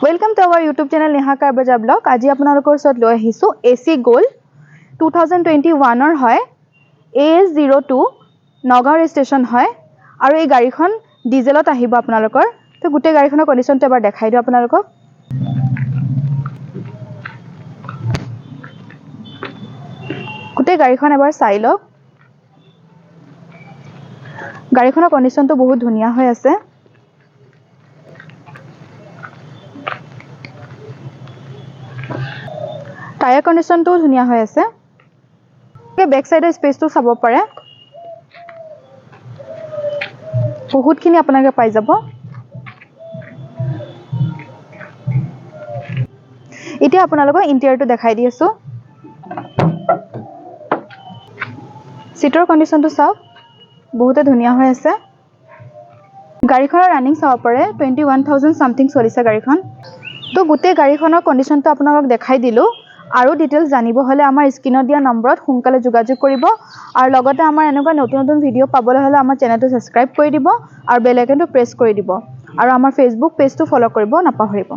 Welcome to our YouTube channel Neha Karbaja Blog. আজি আপোনালোকৰ ওচৰত লৈ আহিছো AC Gold 2021 ৰ হয় AS02 নগাঁও ষ্টেচন হয় আৰু এই গাড়ীখন ডিজেলত আহিব আপোনালোকৰ তো গুটে গাড়ীখনৰ কন্ডিশনটো এবাৰ দেখাই দিও আপোনালোকক গুটে গাড়ীখন এবাৰ চাই লওক গাড়ীখনৰ কন্ডিশনটো বহুত ধুনিয়া হৈ আছে টায়াৰ কন্ডিশনটো ধুনিয়া হৈ আছে বেক সাইডৰ স্পেসটো চাব পাৰে বহুতখিনি আপোনালোকে পাই যাব এতিয়া আপোনালোকক ইন্টেৰিয়ৰটো দেখাই দি আছো সিটৰ কন্ডিশনটো চাওক বহুতে ধুনিয়া হৈ আছে গাড়ীখনৰ ৰানিং চাব পাৰে 21000 সামথিং চলিছে গাড়ীখন তো গুটে গাড়ীখনৰ কন্ডিশনটো আপোনালোকক দেখাই দিলো আৰু ডিটেইলছ জানিব হলে আমাৰ স্ক্ৰিনত দিয়া নম্বৰত সোনকালে যোগাযোগ কৰিব আৰু লগতে আমাৰ এনেকুৱা নতুন নতুন ভিডিও পাবলৈ হলে আমাৰ চেনেলটো সাবস্ক্ৰাইব কৰি দিব আৰু বেল আইকনটো প্ৰেছ কৰি দিব আৰু আমাৰ ফেসবুক পেজটো ফলো কৰিব নাপাহৰিব